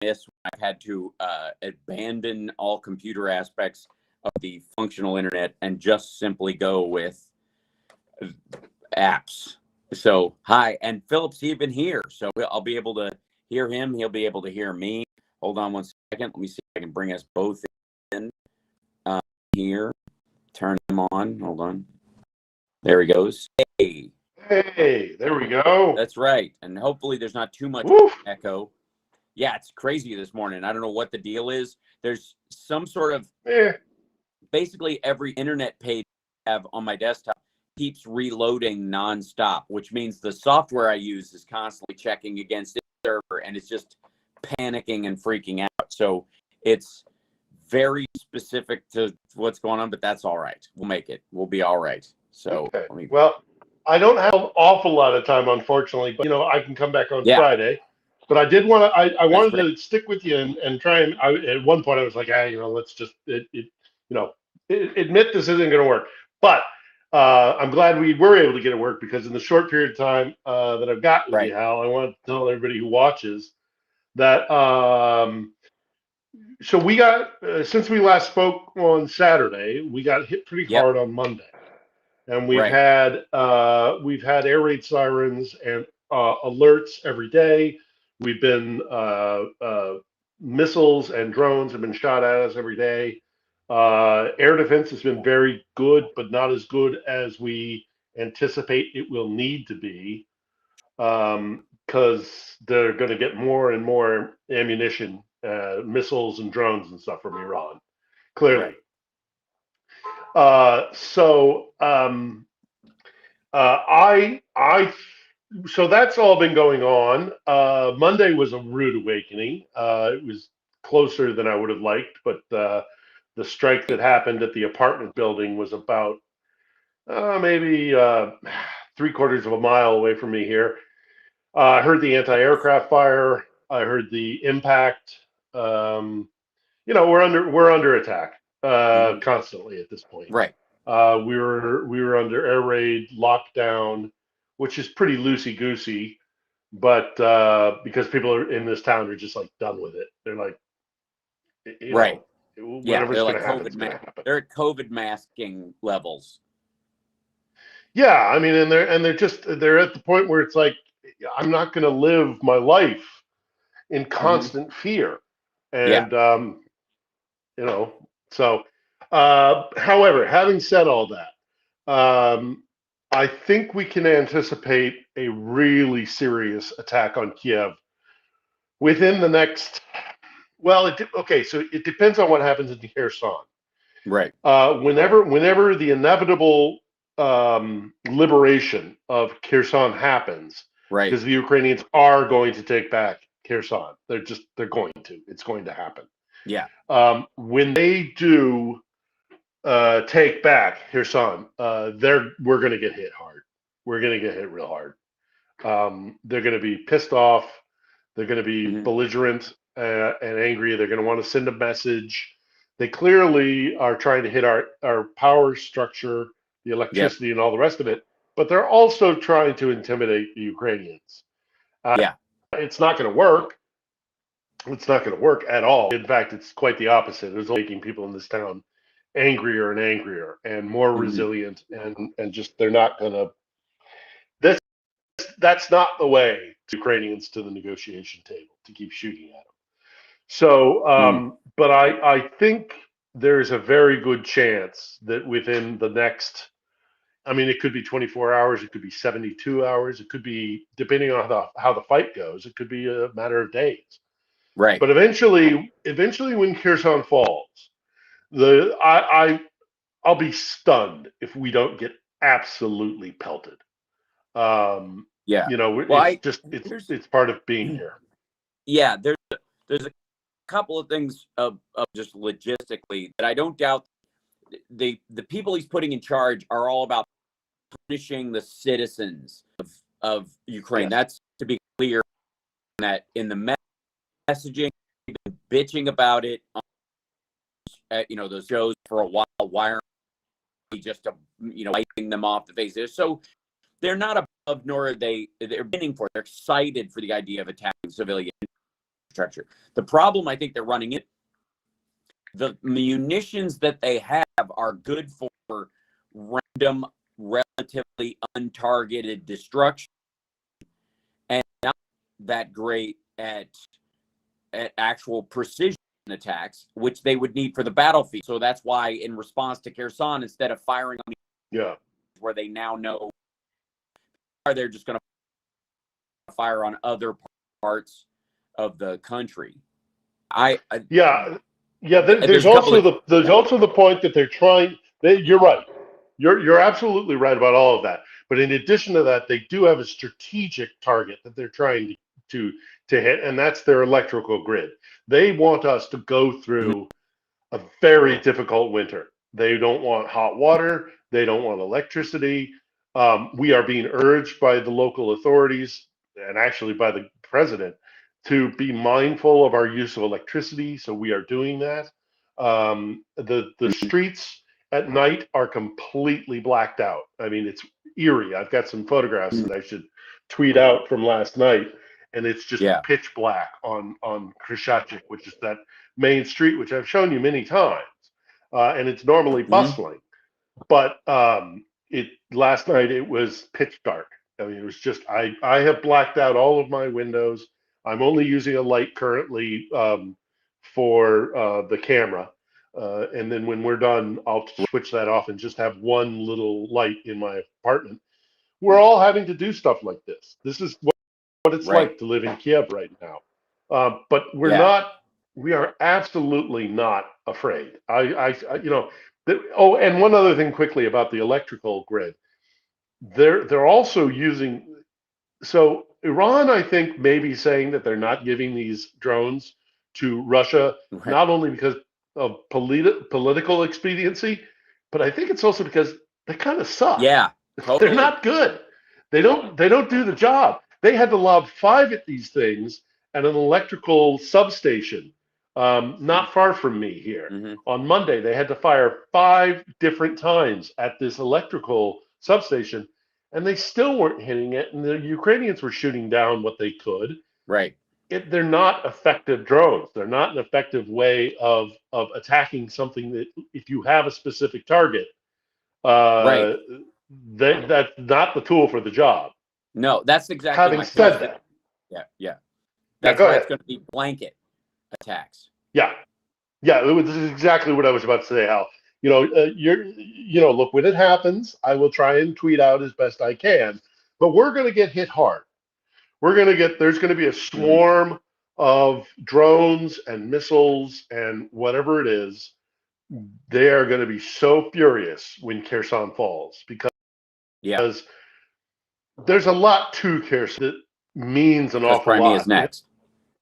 miss when I've had to abandon all computer aspects of the functional internet and just simply go with apps. So, hi, and Philip's even here, so I'll be able to hear him. He'll be able to hear me. Hold on one second. Let me see if I can bring us both in here. Turn him on. Hold on. There he goes. Hey. Hey, there we go. That's right. And hopefully there's not too much echo. Yeah, it's crazy this morning. I don't know what the deal is. There's some sort of basically every internet page I have on my desktop keeps reloading nonstop, which means the software I use is constantly checking against its server, and it's just panicking and freaking out. So it's very specific to what's going on, but that's all right. We'll make it. We'll be all right. So, well, I don't have an awful lot of time, unfortunately, but I can come back on Friday. But I did want to. I wanted to stick with you and try and. At one point, I was like, let's just admit this isn't going to work. But I'm glad we were able to get it work, because in the short period of time that I've got with you, Hal, I want to tell everybody who watches that. So we got since we last spoke on Saturday, we got hit pretty hard on Monday. And we've had air raid sirens and alerts every day. We've been missiles and drones have been shot at us every day. Air defense has been very good, but not as good as we anticipate it will need to be, because they're going to get more and more ammunition, missiles and drones and stuff from Iran, clearly. So that's all been going on. Monday was a rude awakening. It was closer than I would have liked, but the strike that happened at the apartment building was about maybe 3/4 of a mile away from me here. I heard the anti-aircraft fire. I heard the impact. We're under attack constantly at this point. Right. We were under air raid lockdown, which is pretty loosey-goosey, but because people in this town are just like done with it. They're like, whatever's going to happen. They're at COVID masking levels. Yeah, I mean, and they're at the point where it's like, I'm not going to live my life in constant fear, and so. However, having said all that, I think we can anticipate a really serious attack on Kiev within the next. Well, so it depends on what happens in Kherson. Right. Whenever the inevitable liberation of Kherson happens, right, because the Ukrainians are going to take back Kherson. They're going to. It's going to happen. Yeah. When they do take back Kherson, we're going to get hit hard. We're going to get hit real hard. They're going to be pissed off. They're going to be belligerent and angry. They're going to want to send a message. They clearly are trying to hit our power structure, the electricity, and all the rest of it. But they're also trying to intimidate the Ukrainians. It's not going to work. It's not going to work at all. In fact, it's quite the opposite. It's making people in this town angrier and angrier and more resilient, and just they're not going to. That's not the way to Ukrainians to the negotiation table, to keep shooting at them. So, but I think there's a very good chance that within the next, I mean, it could be 24 hours, it could be 72 hours, it could be, depending on how the fight goes, it could be a matter of days. Right. But eventually when Kherson falls, I'll be stunned if we don't get absolutely pelted. It's part of being here. Yeah, there's a couple of things of just logistically that I don't doubt the people he's putting in charge are all about punishing the citizens of Ukraine. That's to be clear, that in the messaging, bitching about it on those shows for a while. Why aren't we just wiping them off the face? So they're not above, nor are they're bidding for it. They're excited for the idea of attacking civilians. infrastructure. The problem I think they're running in, the munitions that they have are good for random, relatively untargeted destruction, and not that great at actual precision attacks, which they would need for the battlefield. So that's why, in response to Kherson, instead of firing on where they now know, they're just going to fire on other parts of the country. There's also the point that they're trying. You're right. You're absolutely right about all of that. But in addition to that, they do have a strategic target that they're trying to hit, and that's their electrical grid. They want us to go through a very difficult winter. They don't want hot water. They don't want electricity. We are being urged by the local authorities and actually by the president to be mindful of our use of electricity. So we are doing that. The streets at night are completely blacked out. I mean, it's eerie. I've got some photographs that I should tweet out from last night, and it's just pitch black on Krishachik, which is that main street, which I've shown you many times, and it's normally bustling. But last night it was pitch dark. I mean, it was just I have blacked out all of my windows. I'm only using a light currently for the camera. And then when we're done, I'll switch that off and just have one little light in my apartment. We're all having to do stuff like this. This is what it's like to live in Kiev right now. But we're not. We are absolutely not afraid. And one other thing quickly about the electrical grid. They're also using. So Iran, I think, may be saying that they're not giving these drones to Russia, not only because of political expediency, but I think it's also because they kind of suck. Yeah, totally. They're not good. They don't do the job. They had to lob 5 at these things at an electrical substation not far from me here. On Monday, they had to fire 5 different times at this electrical substation, and they still weren't hitting it, and the Ukrainians were shooting down what they could. Right. They're not effective drones. They're not an effective way of attacking something that, if you have a specific target, that's not the tool for the job. No, that's exactly. Having said that, that's why it's going to be blanket attacks. This is exactly what I was about to say, Hal. Look, when it happens, I will try and tweet out as best I can, but we're going to get hit hard. There's going to be a swarm of drones and missiles and whatever it is. They are going to be so furious when Kherson falls because there's a lot to Kherson that means an awful Crimea lot. Is next.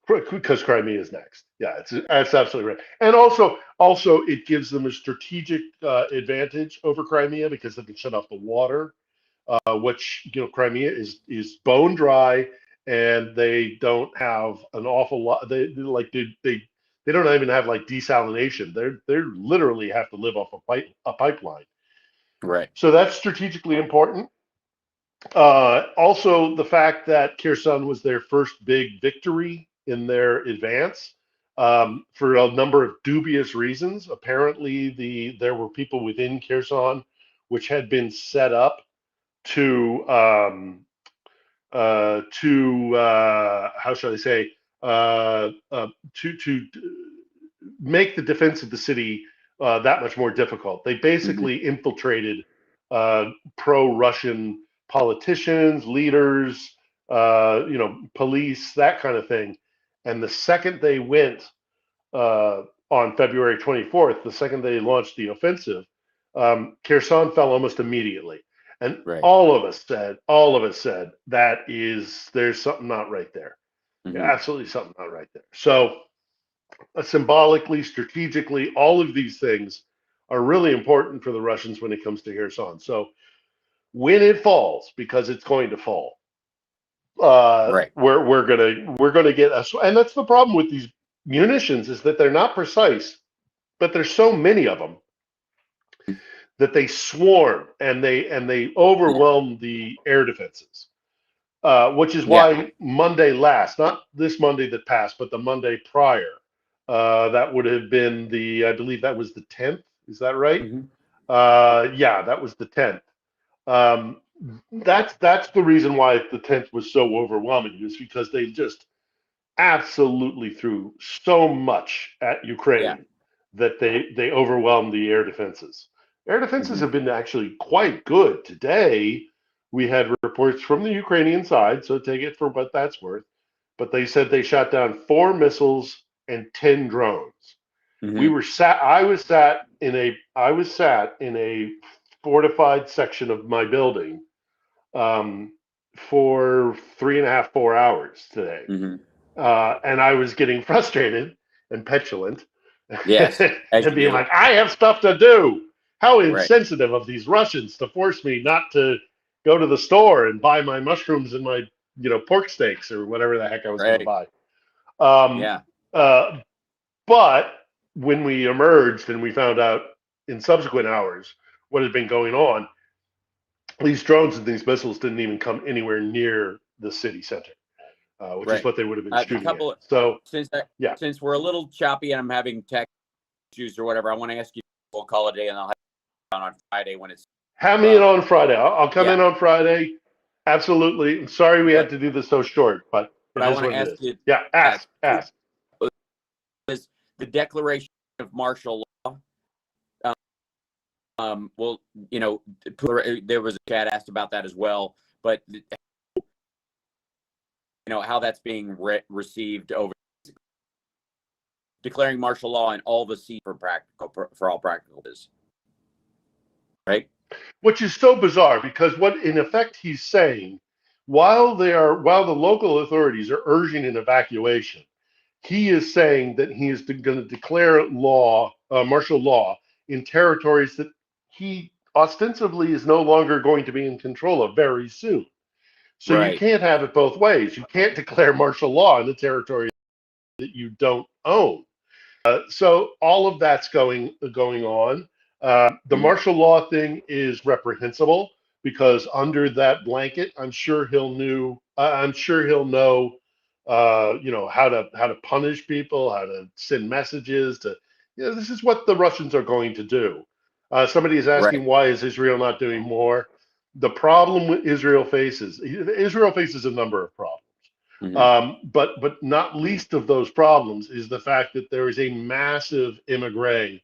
Because Crimea is next. Yeah, that's absolutely right. And also it gives them a strategic advantage over Crimea because they can shut off the water, which Crimea is bone dry, and they don't have an awful lot. They don't even have like desalination. They literally have to live off a pipeline. Right. So that's strategically important. Also, the fact that Kherson was their first big victory in their advance for a number of dubious reasons. Apparently, there were people within Kherson which had been set up to how shall I say to make the defense of the city that much more difficult. They basically infiltrated pro-Russian politicians, leaders, police, that kind of thing. And the second they went on February 24th, the second they launched the offensive, Kherson fell almost immediately. And all of us said there's something not right there. Absolutely something not right there. So symbolically, strategically, all of these things are really important for the Russians when it comes to Kherson. So when it falls, because it's going to fall, we're gonna get and that's the problem with these munitions, is that they're not precise, but there's so many of them that they swarm and they overwhelm the air defenses. which is Yeah. why Monday last, not this Monday that passed, but the Monday prior, that would have been I believe that was the 10th. Is that right? Hmm. Yeah, that was the 10th. Um, that's the reason why the 10th was so overwhelming, is because they just absolutely threw so much at Yeah. Ukraine that they overwhelmed the air defenses. Air defenses Hmm. have been actually quite good. Today, we had reports from the Ukrainian side, so take it for what that's worth. But they said they shot down 4 missiles and 10 drones. We Hmm. were sat. I was sat in a fortified section of my building for 3.5, 4 hours today, Hmm. and I was getting frustrated and petulant, Yes, as and you being do. like, "I have stuff to do." How Right. insensitive of these Russians to force me not to go to the store and buy my mushrooms and my, pork steaks or whatever the heck I was going to Right. buy. Um, Yeah. uh, but when we emerged and we found out in subsequent hours what had been going on, these drones and these missiles didn't even come anywhere near the city center, which is Right. what they would have been The shooting at. couple So, since that yeah, since we're a little choppy and I'm having tech issues or whatever, I want to ask you. We'll call it a day, and I'll have it on Friday when it's. have me in Um. on Friday. I'll come Yeah. in on Friday. Absolutely. I'm sorry we had But to do this so short, but it I is want what to it ask is. you. Yeah, Yeah. ask. Was the declaration of martial law? Well, there was a chat asked about that as well, but how that's being received over declaring martial law in all the seats for all practical purposes, right? Which is so bizarre because what in effect he's saying, while the local authorities are urging an evacuation, he is saying that he is going to declare martial law in territories that he ostensibly is no longer going to be in control of very soon. So you Right. can't have it both ways. You can't declare martial law in the territory that you don't own. So all of that's going on. The Mhm. martial law thing is reprehensible because under that blanket, I'm sure he'll know, how to punish people, how to send messages to, this is what the Russians are going to do. Somebody is Right. asking, why is Israel not doing more? The problem Israel faces a number of problems. Hmm. But not least of those problems is the fact that there is a massive there's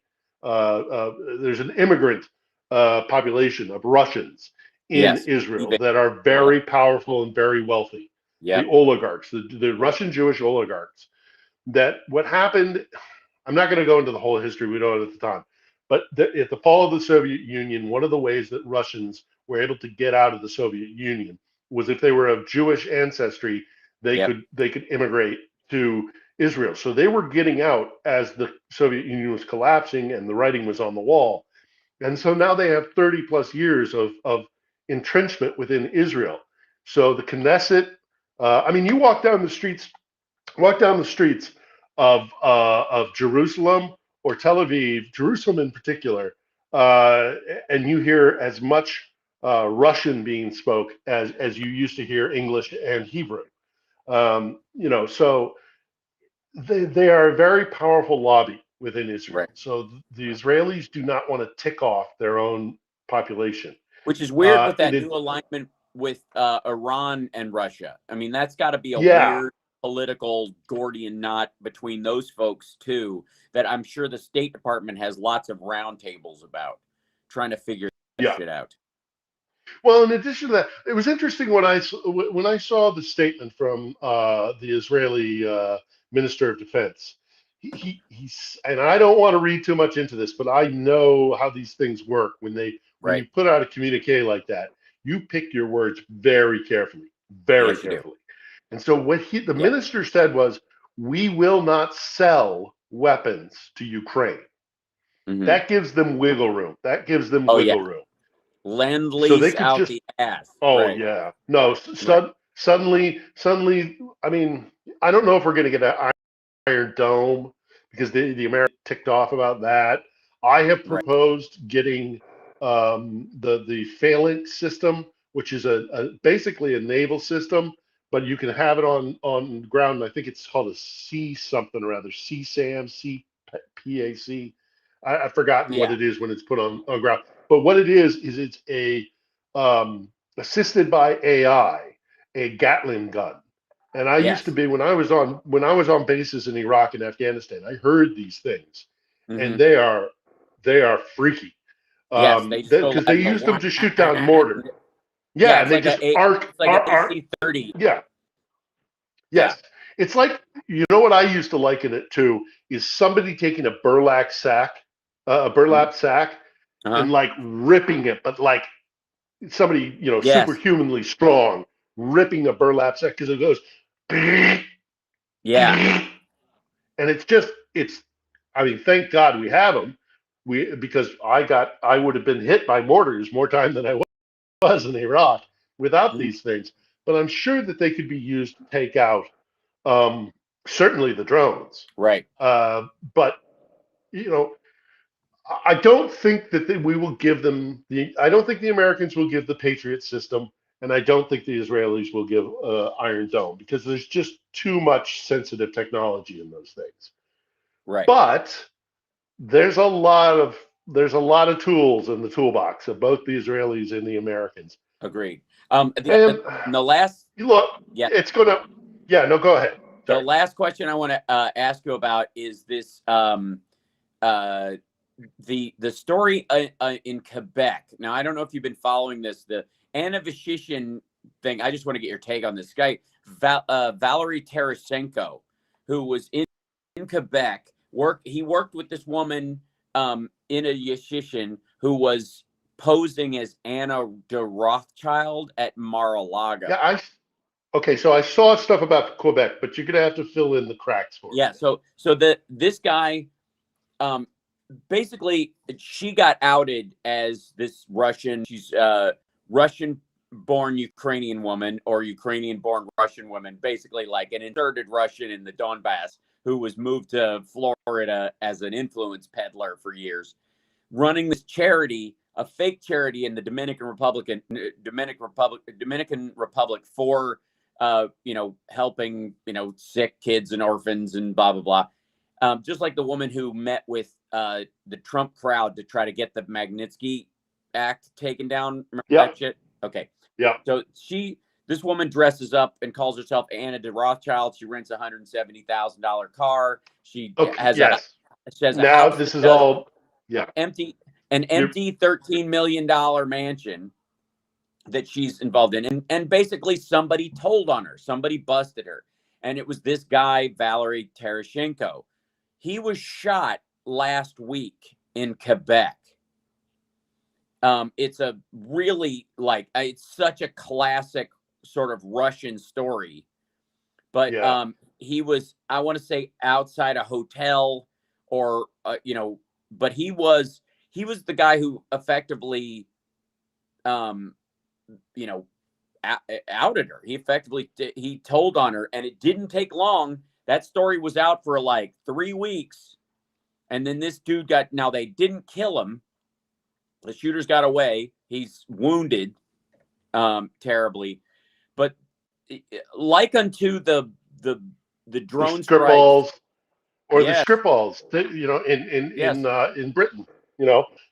an immigrant population of Russians in Yes. Israel that are very powerful and very wealthy. The Yep. oligarchs, the Russian Jewish oligarchs. That what happened. I'm not going to go into the whole history. We don't have at the time. But at the fall of the Soviet Union, one of the ways that Russians were able to get out of the Soviet Union was if they were of Jewish ancestry, they Yep. could immigrate to Israel. So they were getting out as the Soviet Union was collapsing and the writing was on the wall. And so now they have 30 plus years of entrenchment within Israel. So the Knesset, I mean, you walk down the streets of Jerusalem or Tel Aviv, Jerusalem in particular, uh, and you hear as much Russian being spoke as you used to hear English and Hebrew. So they are a very powerful lobby within Israel. Right. So the Israelis do not want to tick off their own population. Which is weird with In that it, new alignment with Iran and Russia. I mean, that's got to be a yeah, weird political Gordian knot between those folks too. That I'm sure the State Department has lots of roundtables about trying to figure that yeah. shit out. Well, in addition to that, it was interesting when I saw the statement from the Israeli Minister of Defense. He's, and I don't want to read too much into this, but I know how these things work. When you Right. put out a communique like that, you pick your words very Yes, you do. carefully. And so what the Yep. minister said was, "We will not sell weapons to Ukraine." Hmm. That gives them wiggle room. That gives them Oh yeah. wiggle room. Lend So they lease could out just the ass. Oh Right. yeah, no. Right. Suddenly. I mean, I don't know if we're going to get an Iron Dome because the Americans ticked off about that. I have Right. proposed getting the phalanx system, which is basically a naval system, but you can have it on ground. I think it's called a C something or other, CSAM, CPAC. I've forgotten what Yeah. it is when it's put on ground. But what it is it's a assisted by AI, a Gatling gun. And I used to Yes. be when I was on bases in Iraq and Afghanistan, I heard these things, and Hmm. they are freaky. Yes. They just go Because they like used them a to shoot down mortar. yeah. Yeah, and they just It's like a AC-30. yeah, Yeah. yes. It's like, you know what I used to liken it to is somebody taking a Mhm. burlap sack Uh-huh. and like ripping it, but like somebody, Yes. superhumanly strong, ripping a burlap sack because it goes, Yeah. and I mean, thank God we have them. Because I would have been hit by mortars more time than I was in Iraq without Mhm. these things. But I'm sure that they could be used to take out um, certainly the drones. Right. But you know, I don't think that we will give them I don't think the Americans will give the Patriot system, and I don't think the Israelis will give Iron Dome because there's just too much sensitive technology in those things. Right. But there's a lot of tools in the toolbox of both the Israelis and the Americans. Agreed. And The last, look, yeah, it's gonna. Yeah, no, go ahead. the Sorry. last question I want to ask you about is this uh, the story in Quebec. Now, I don't know if you've been following this, the Anna Vishishin thing. I just want to get your take on this guy, Valery Terashenko, who was in Quebec. He worked with this woman in a Yeshishin who was posing as Anna de Rothschild at Mar-a-Lago. Yeah, okay. So I saw stuff about Quebec, but you're gonna have to fill in the cracks for me. Yeah, so this guy um basically she got outed as this Russian. She's Russian born Ukrainian woman or Ukrainian born Russian woman, basically like an inserted Russian in the Donbass who was moved to Florida as an influence peddler for years, running this charity, a fake charity in the Dominican Republic for helping sick kids and orphans and blah blah blah. Just like the woman who met with the Trump crowd to try to get the Magnitsky Act taken down. Remember Yep. that shit? Okay. Yep. So this woman dresses up and calls herself Anna de Rothschild. She rents a $170,000 car. She Okay. has Yes. a Now house this is that all. Yeah. empty, You're. $13 million mansion that she's involved in. And basically somebody told on her, somebody busted her. And it was this guy, Valery Terashenko. He was shot last week in Quebec. It's a really it's such a classic sort of Russian story. But Yeah. he was, I want to say, outside a hotel or but he was the guy who effectively you know outed her. He effectively he told on her, and it didn't take long. That story was out for like 3 weeks, and then this dude got. Now they didn't kill him. The shooters got away. He's wounded terribly, but like unto the The drone strikes. Skripals or the Yes, Skripals, yes. in Britain,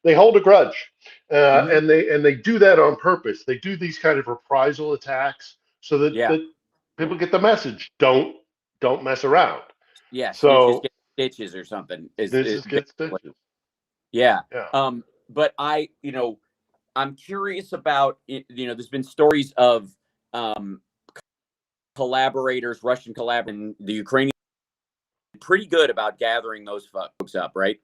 they hold a grudge, Hmm. and they do that on purpose. They do these kind of reprisal attacks so Yeah, that people get the message. Don't mess around. yeah. Snitches So get stitches or something. Is this gets basically. stitches. Yeah. Yeah. But I'm curious about there's been stories of collaborators, Russian collaborators, the Ukrainian, pretty good about gathering those folks up, right?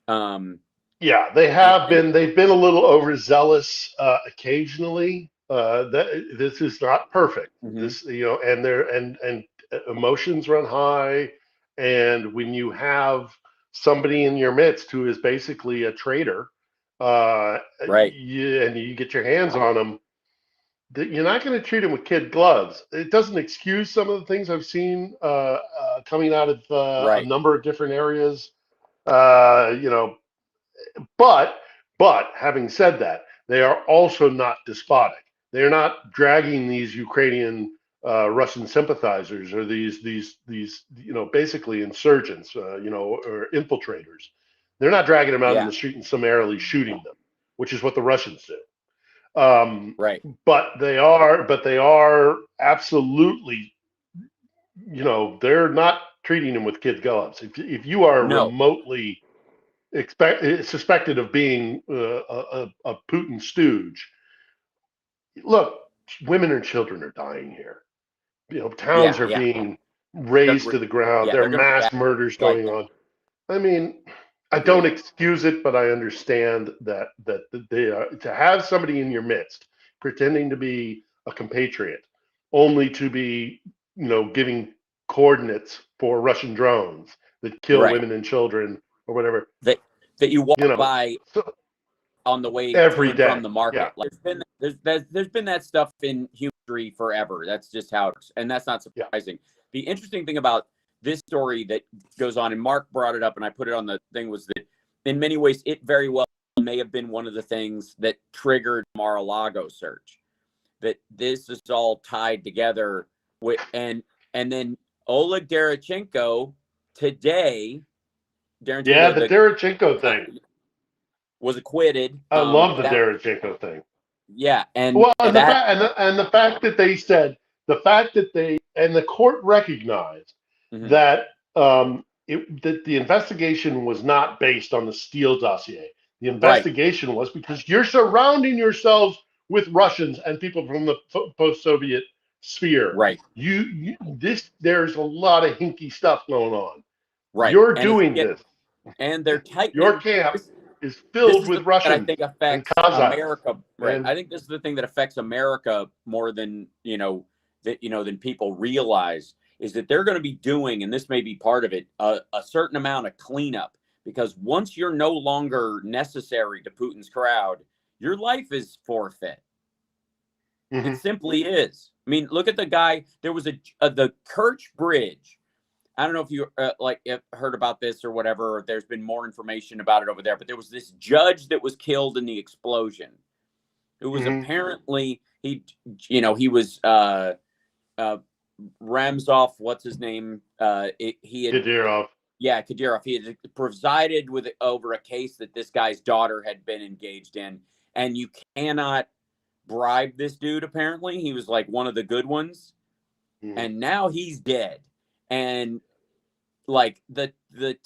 Yeah, they And, have been. They've been a little overzealous occasionally. This is not perfect. mhm, This, and emotions run high, and when you have somebody in your midst who is basically a traitor, right. and you get your hands on them, you're not going to treat them with kid gloves. It doesn't excuse some of the things I've seen coming out of a Right. number of different areas. Uh, you know, but having said that, they are also not despotic. They're not dragging these Ukrainian Russian sympathizers or these basically insurgents, or infiltrators. They're not dragging them out in Yeah. the street and summarily shooting them, which is what the Russians do. Right. But they are absolutely, they're not treating them with kid gloves. If you are No. remotely suspected of being a Putin stooge, look, women and children are dying here. Towns Yeah. are Yeah. being razed to the ground. Yeah. There are They're going to mass react murders like going that. on. I mean, I don't Agreed. excuse it, but I understand that they are, to have somebody in your midst pretending to be a compatriot, only to be, giving coordinates for Russian drones that kill Right. women and children or whatever. That you walk You know, by so on the way to every and from day. the Yeah. market. Like there's been that stuff in history forever. That's just how it is, and that's not Yeah. surprising. The interesting thing about this story that goes on, and Mark brought it up, and I put it on the thing, was that in many ways it very well may have been one of the things that triggered Mar-a-Lago search. That this is all tied together with, and then Oleg Derichenko today, Yeah, the the Derichenko thing. was acquitted. I love the That Derichenko thing. Yeah, and Well, and that the fact that they said, the fact that the court recognized mhm, that that the investigation was not based on the Steele dossier. The right, investigation was because you're surrounding yourselves with Russians and people from the post-Soviet sphere. right, There's a lot of hinky stuff going on. right, You're and it's doing this. and they're Your tightening. camp This, is this filled is the with thing that I Russians think and affects Kazakhs. America. Right, And I think this is the thing that affects America more than than people realize, is that they're going to be doing, and this may be part of it, a certain amount of cleanup, because once you're no longer necessary to Putin's crowd, your life is forfeit. It Mhm. simply is. I mean, look at the guy. There was the Kerch Bridge. I don't know if you heard about this or whatever, or there's been more information about it over there, but there was this judge that was killed in the explosion. It was Mhm. apparently he was Ramzov, what's his name? He had Kadyrov. Yeah, Kadyrov. He had presided over a case that this guy's daughter had been engaged in, and you cannot bribe this dude. Apparently, he was like one of the good ones, Mhm. and now he's dead. And like the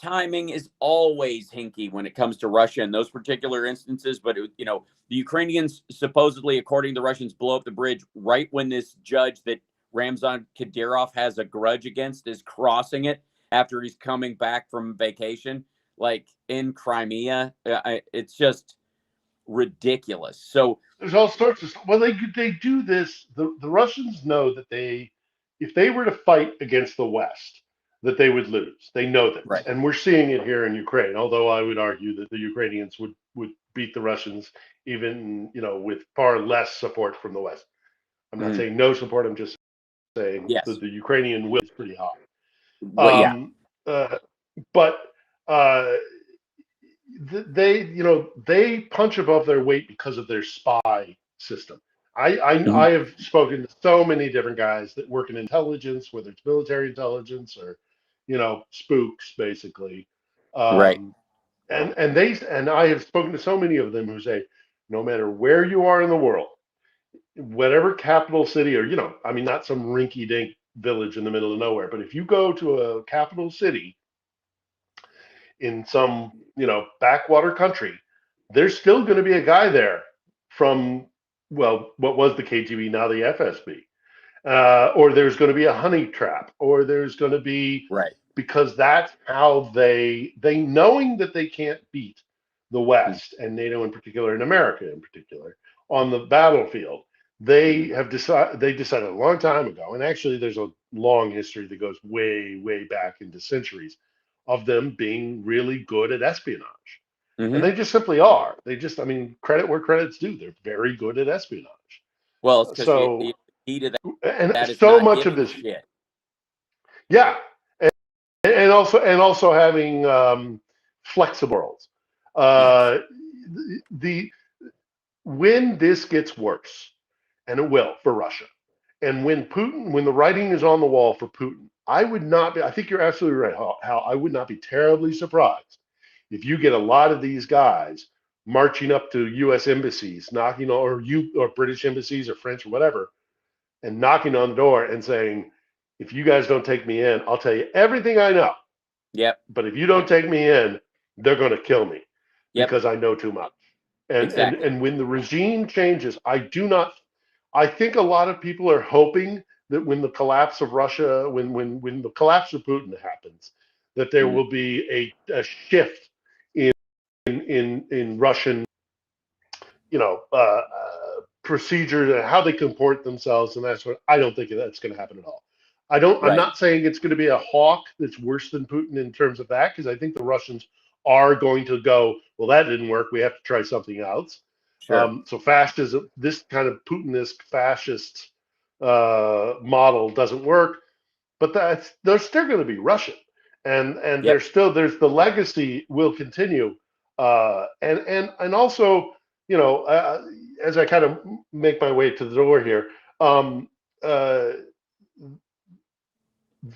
timing is always hinky when it comes to Russia in those particular instances. But the Ukrainians supposedly, according to the Russians, blow up the bridge right when this judge that Ramzan Kadyrov has a grudge against is crossing it after he's coming back from vacation, like in Crimea. It's just ridiculous. So There's all sorts of stuff. Well, they do this. The Russians know that if they were to fight against the West, that they would lose. They know this, right. and we're seeing it here in Ukraine. Although I would argue that the Ukrainians would beat the Russians, even with far less support from the West. I'm not Mhm. saying no support. I'm just saying that Yes. the Ukrainian will is pretty high. Well, yeah. Uh, but uh, they punch above their weight because of their spy system. I Mhm. have spoken to so many different guys that work in intelligence, whether it's military intelligence or spooks basically. Right. um, and I have spoken to so many of them who say, no matter where you are in the world, whatever capital city, or I mean, not some rinky dink village in the middle of nowhere, but if you go to a capital city in some backwater country, there's still going to be a guy there from, well, what was the KGB, now the FSB, or there's going to be a honey trap, or there's going to be, Right. because that's how they knowing that they can't beat the West and NATO in particular, and America in particular, on the battlefield. They decided a long time ago, and actually there's a long history that goes way back into centuries, of them being really good at espionage. And Mm-hmm. they just simply are. I mean, credit where credit's due. They're very good at espionage. Well, it's because So, the key to and that is so not much of giving a this, shit. yeah, and also having flexible worlds. Yes. Uh, the when this gets worse, and it will for Russia. And when the writing is on the wall for Putin, I would not be, I think you're absolutely right, Hal. I would not be terribly surprised if you get a lot of these guys marching up to U.S. embassies, knocking on, or British embassies or French or whatever, and knocking on the door and saying, if you guys don't take me in, I'll tell you everything I know. Yep. But if you don't take me in, they're going to kill me because I know too much. And, exactly. and when the regime changes, I think a lot of people are hoping that when the collapse of Russia, when the collapse of Putin happens, that there will be a shift in Russian, procedures and how they comport themselves and that sort. I don't think that's going to happen at all. I'm not saying it's going to be a hawk that's worse than Putin in terms of that, because I think the Russians are going to go, well, that didn't work. We have to try something else. Sure. So fascism, this kind of Putinist fascist model doesn't work, but they're still going to be Russian, and there's the legacy will continue, and also, as I kind of make my way to the door here, uh,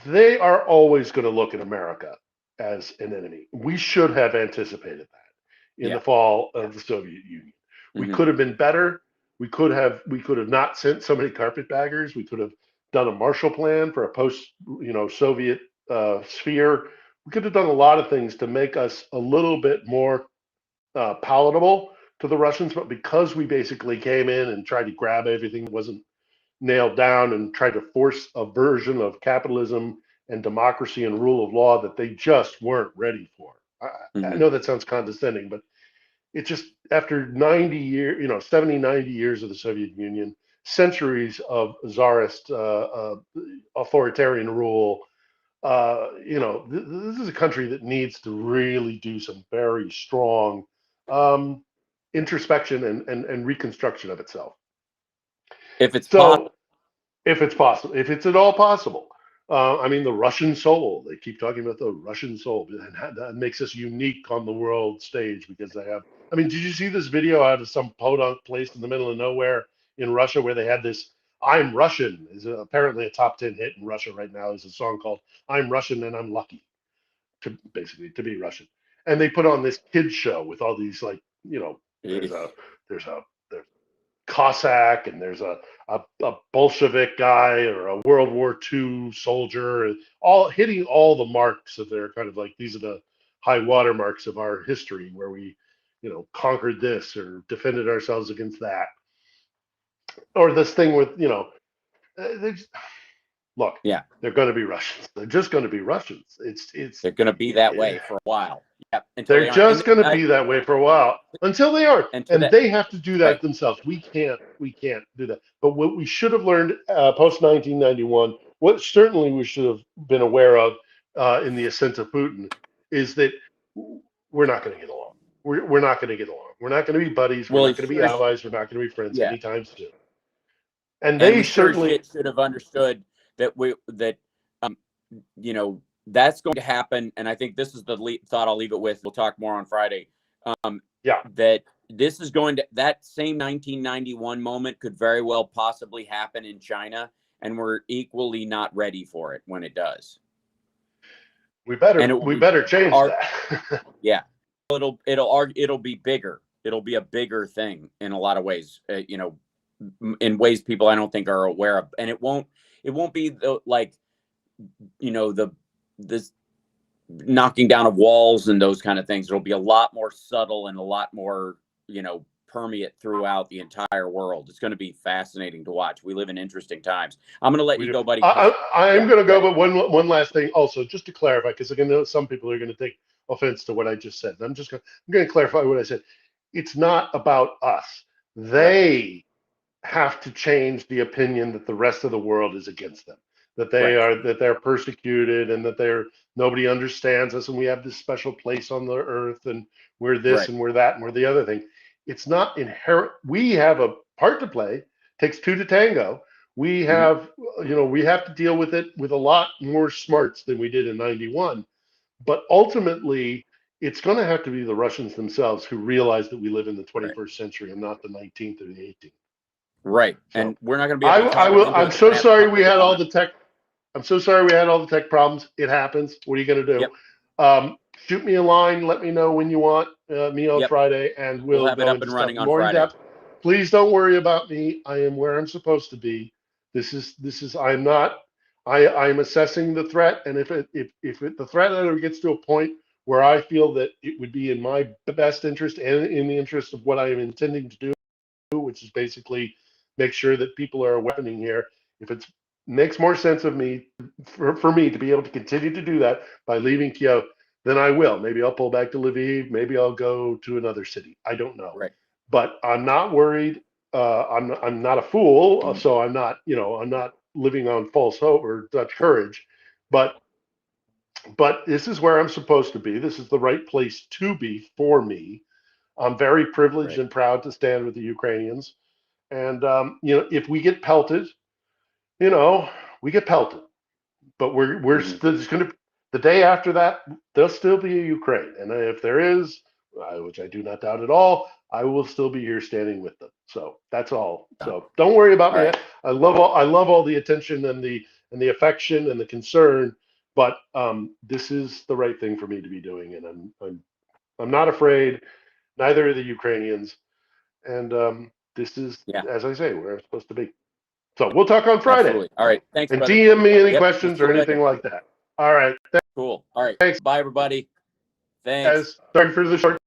they are always going to look at America as an enemy. We should have anticipated that in the fall of the Soviet Union. We could have been better. We could have not sent so many carpetbaggers. We could have done a Marshall Plan for a post, Soviet sphere. We could have done a lot of things to make us a little bit more palatable to the Russians, but because we basically came in and tried to grab everything that wasn't nailed down and tried to force a version of capitalism and democracy and rule of law that they just weren't ready for. I know that sounds condescending, but it just, after 90 years, 70, 90 years of the Soviet Union, centuries of czarist authoritarian rule, this is a country that needs to really do some very strong introspection and reconstruction of itself. If it's possible. If it's possible, if it's at all possible. The Russian soul, they keep talking about the Russian soul, and that makes us unique on the world stage because they have, did you see this video out of some podunk place in the middle of nowhere in Russia where they had this I'm Russian is apparently a top 10 hit in Russia right now. Is a song called I'm Russian and I'm lucky to be Russian. And they put on this kids show with all these there's a Cossack and there's a Bolshevik guy or a World War II soldier, all hitting all the marks of their kind of like, these are the high water marks of our history where we, conquered this or defended ourselves against that. Or this thing with, look, they're going to be Russians. They're just going to be Russians. They're going to be that way for a while. Yep. They're just going to be that way for a while until they are, and they have to do that themselves. We can't do that. But what we should have learned post 1991, what certainly we should have been aware of in the ascent of Putin, is that we're not going to get along. We're not going to get along. We're not going to be buddies. We're not going to be allies. We're not going to be friends anytime soon. And they certainly should have understood that that's going to happen. And I think this is the thought I'll leave it with. We'll talk more on Friday. That this is that same 1991 moment could very well possibly happen in China, and we're equally not ready for it when it does. We better change that. Yeah. It'll be bigger. It'll be a bigger thing in a lot of ways, in ways people I don't think are aware of. And it won't be this knocking down of walls and those kind of things. It'll be a lot more subtle and a lot more, permeate throughout the entire world. It's going to be fascinating to watch. We live in interesting times. I'm going to let you go, buddy. I'm going to go, but one last thing also, just to clarify, because I know some people are going to take offense to what I just said. I'm going to clarify what I said. It's not about us. They have to change the opinion that the rest of the world is against them, that they're persecuted, and that nobody understands us, and we have this special place on the earth, and we're this and we're that and we're the other thing. It's not inherent. We have a part to play. It takes two to tango. We have, we have to deal with it with a lot more smarts than we did in 91. But ultimately, it's going to have to be the Russians themselves who realize that we live in the 21st century and not the 19th or the 18th. Right. So, and we're not going to be able to talk I will. into I'm it so because I have to sorry talk we to had all Donna. the tech. I'm so sorry we had all the tech problems. It happens. What are you going to do? Yep. Shoot me a line. Let me know when you want me on Yep. Friday, and We'll we'll have it go up into and stuff running on more in Friday. depth. Please don't worry about me. I am where I'm supposed to be. This is. I'm not. I'm assessing the threat, and if the threat ever gets to a point where I feel that it would be in my best interest and in the interest of what I am intending to do, which is basically make sure that people are weaponing here. If it makes more sense of me for me to be able to continue to do that by leaving Kiev, then I will. Maybe I'll pull back to Lviv. Maybe I'll go to another city. I don't know. Right. But I'm not worried. I'm not a fool, so I'm not I'm not living on false hope or Dutch courage. But this is where I'm supposed to be. This is the right place to be for me. I'm very privileged Right. and proud to stand with the Ukrainians. And if we get pelted, we get pelted. But we're still going to. The day after that, there'll still be a Ukraine, and if there is, which I do not doubt at all, I will still be here standing with them. So that's all. So don't worry about All me. right. I love all the attention and the affection and the concern. But this is the right thing for me to be doing, and I'm not afraid. Neither are the Ukrainians. And this is, Yeah. as I say, where I'm supposed to be. So we'll talk on Friday. Absolutely. All right. Thanks, And brother. DM me any Yep. questions See or you anything later. like that. All right. Cool. All right. Thanks, Bye, everybody. Thanks. guys. Sorry for the short